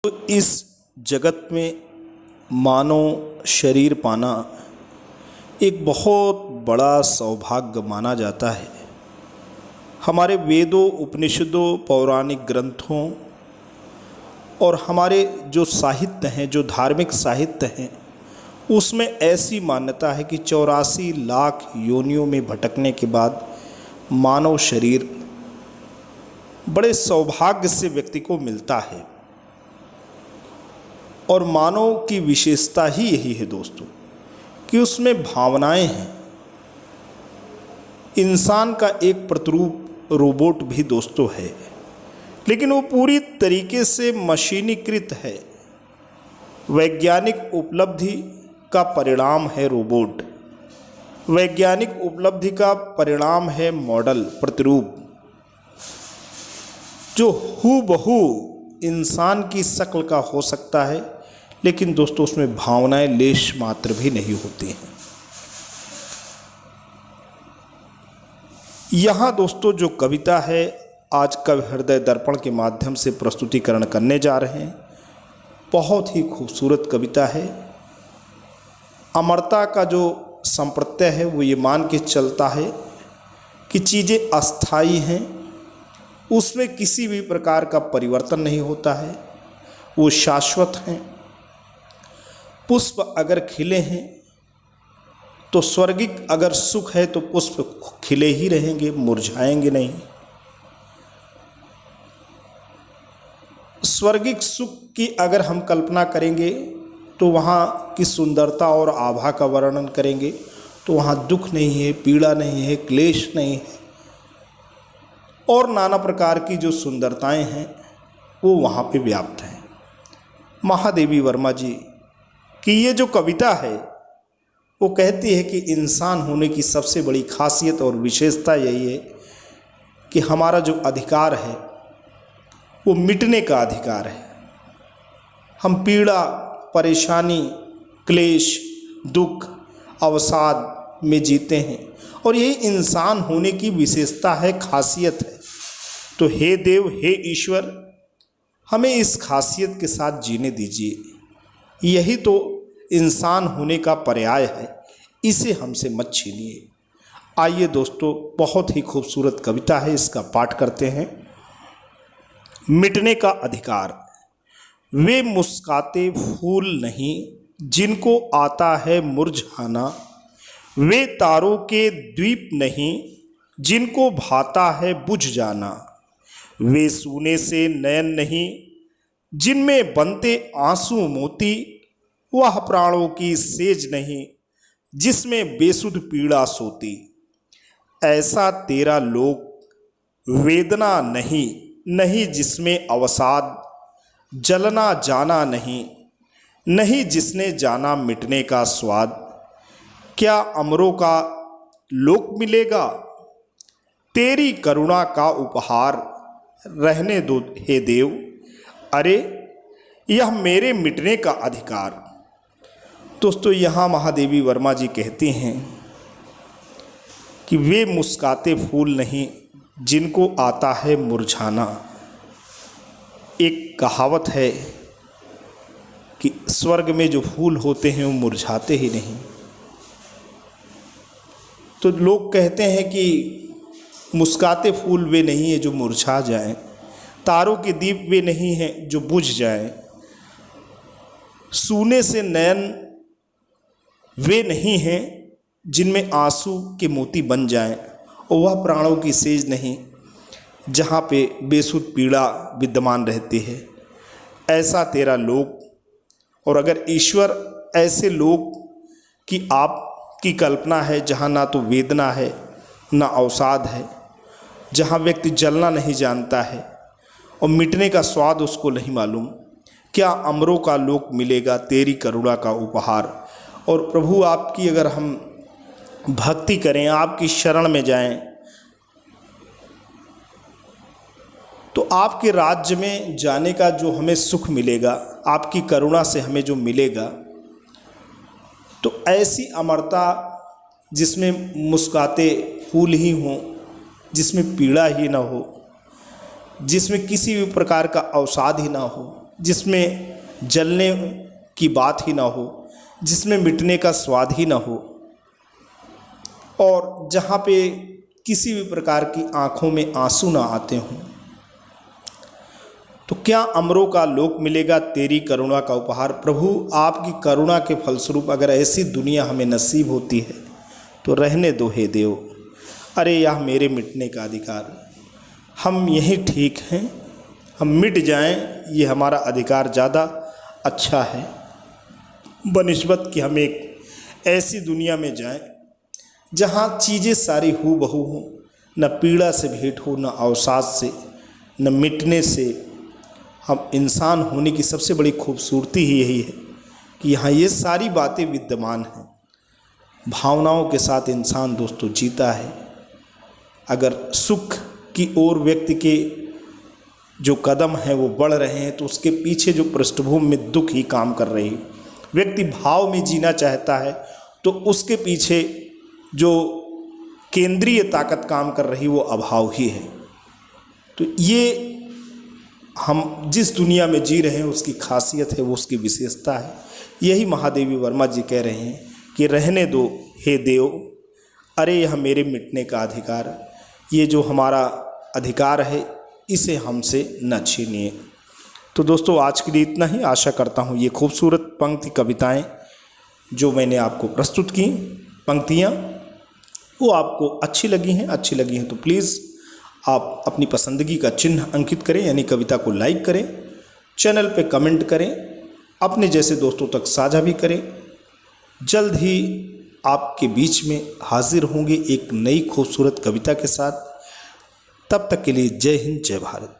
तो इस जगत में मानव शरीर पाना एक बहुत बड़ा सौभाग्य माना जाता है। हमारे वेदों, उपनिषदों, पौराणिक ग्रंथों और हमारे जो साहित्य हैं, जो धार्मिक साहित्य हैं, उसमें ऐसी मान्यता है कि 84 लाख योनियों में भटकने के बाद मानव शरीर बड़े सौभाग्य से व्यक्ति को मिलता है। और मानव की विशेषता ही यही है दोस्तों कि उसमें भावनाएं हैं। इंसान का एक प्रतिरूप रोबोट भी दोस्तों है, लेकिन वो पूरी तरीके से मशीनीकृत है। वैज्ञानिक उपलब्धि का परिणाम है रोबोट, वैज्ञानिक उपलब्धि का परिणाम है मॉडल, प्रतिरूप, जो हूबहू इंसान की शक्ल का हो सकता है, लेकिन दोस्तों उसमें भावनाएं लेश मात्र भी नहीं होती हैं। यहाँ दोस्तों जो कविता है आज कवि हृदय दर्पण के माध्यम से प्रस्तुतिकरण करने जा रहे हैं, बहुत ही खूबसूरत कविता है। अमरता का जो संप्रत्यय है वो ये मान के चलता है कि चीज़ें अस्थायी हैं, उसमें किसी भी प्रकार का परिवर्तन नहीं होता है, वो शाश्वत हैं। पुष्प अगर खिले हैं तो स्वर्गिक अगर सुख है तो पुष्प खिले ही रहेंगे, मुरझाएंगे नहीं। स्वर्गिक सुख की अगर हम कल्पना करेंगे तो वहाँ की सुंदरता और आभा का वर्णन करेंगे तो वहाँ दुख नहीं है, पीड़ा नहीं है, क्लेश नहीं है, और नाना प्रकार की जो सुंदरताएं हैं वो वहाँ पे व्याप्त हैं। महादेवी वर्मा जी की ये जो कविता है वो कहती है कि इंसान होने की सबसे बड़ी खासियत और विशेषता यही है कि हमारा जो अधिकार है वो मिटने का अधिकार है। हम पीड़ा, परेशानी, क्लेश, दुख, अवसाद में जीते हैं, और यही इंसान होने की विशेषता है, खासियत है। तो हे देव, हे ईश्वर, हमें इस खासियत के साथ जीने दीजिए। यही तो इंसान होने का पर्याय है, इसे हमसे मत छीनिए। आइए दोस्तों, बहुत ही खूबसूरत कविता है, इसका पाठ करते हैं। मिटने का अधिकार। वे मुस्काते फूल नहीं जिनको आता है मुरझाना, वे तारों के द्वीप नहीं जिनको भाता है बुझ जाना, वे सोने से नयन नहीं जिनमें बनते आंसू मोती, वह प्राणों की सेज नहीं जिसमें बेसुध पीड़ा सोती। ऐसा तेरा लोक वेदना नहीं, नहीं जिसमें अवसाद, जलना जाना नहीं, नहीं जिसने जाना मिटने का स्वाद। क्या अमरों का लोक मिलेगा, तेरी करुणा का उपहार रहने दो हे देव, अरे यह मेरे मिटने का अधिकार। दोस्तों यहाँ महादेवी वर्मा जी कहती हैं कि वे मुस्काते फूल नहीं जिनको आता है मुरझाना। एक कहावत है कि स्वर्ग में जो फूल होते हैं वो मुरझाते ही नहीं। तो लोग कहते हैं कि मुस्काते फूल वे नहीं है जो मुरझा जाएं, तारों के दीप वे नहीं हैं जो बुझ जाएं, सूने से नयन वे नहीं हैं जिनमें आंसू के मोती बन जाएं, और वह प्राणों की सेज नहीं जहाँ पे बेसुध पीड़ा विद्यमान रहती है। ऐसा तेरा लोक। और अगर ईश्वर ऐसे लोक की आपकी कल्पना है जहाँ ना तो वेदना है ना अवसाद है, जहाँ व्यक्ति जलना नहीं जानता है और मिटने का स्वाद उसको नहीं मालूम, क्या अमरों का लोक मिलेगा तेरी करुणा का उपहार। और प्रभु आपकी अगर हम भक्ति करें, आपकी शरण में जाएं, तो आपके राज्य में जाने का जो हमें सुख मिलेगा, आपकी करुणा से हमें जो मिलेगा, तो ऐसी अमरता जिसमें मुस्काते फूल ही हों, जिसमें पीड़ा ही ना हो, जिसमें किसी भी प्रकार का अवसाद ही ना हो, जिसमें जलने की बात ही ना हो, जिसमें मिटने का स्वाद ही ना हो, और जहाँ पे किसी भी प्रकार की आँखों में आंसू ना आते हों। तो क्या अमरों का लोक मिलेगा तेरी करुणा का उपहार। प्रभु, आपकी करुणा के फलस्वरूप अगर ऐसी दुनिया हमें नसीब होती है तो रहने दो हे देव। अरे यह मेरे मिटने का अधिकार, हम यही ठीक हैं, हम मिट जाएं, ये हमारा अधिकार ज़्यादा अच्छा है बनिस्बत कि हम एक ऐसी दुनिया में जाएं जहाँ चीज़ें सारी हू बहू हों, न पीड़ा से भेंट हो, न अवसाद से, न मिटने से। हम इंसान होने की सबसे बड़ी खूबसूरती ही यही है कि यहाँ ये सारी बातें विद्यमान हैं। भावनाओं के साथ इंसान दोस्तों जीता है। अगर सुख की ओर व्यक्ति के जो कदम हैं वो बढ़ रहे हैं तो उसके पीछे जो पृष्ठभूमि में दुख ही काम कर रही है। व्यक्ति भाव में जीना चाहता है तो उसके पीछे जो केंद्रीय ताकत काम कर रही वो अभाव ही है। तो ये हम जिस दुनिया में जी रहे हैं उसकी खासियत है, वो उसकी विशेषता है। यही महादेवी वर्मा जी कह रहे हैं कि रहने दो हे देव, अरे यह मेरे मिटने का अधिकार, ये जो हमारा अधिकार है इसे हमसे न छीनिए। तो दोस्तों आज के लिए इतना ही। आशा करता हूँ ये खूबसूरत पंक्ति कविताएं जो मैंने आपको प्रस्तुत की पंक्तियाँ वो आपको अच्छी लगी हैं तो प्लीज़ आप अपनी पसंदगी का चिन्ह अंकित करें, यानी कविता को लाइक करें, चैनल पे कमेंट करें, अपने जैसे दोस्तों तक साझा भी करें। जल्द ही आपके बीच में हाजिर होंगे एक नई खूबसूरत कविता के साथ। तब तक के लिए जय हिंद, जय भारत।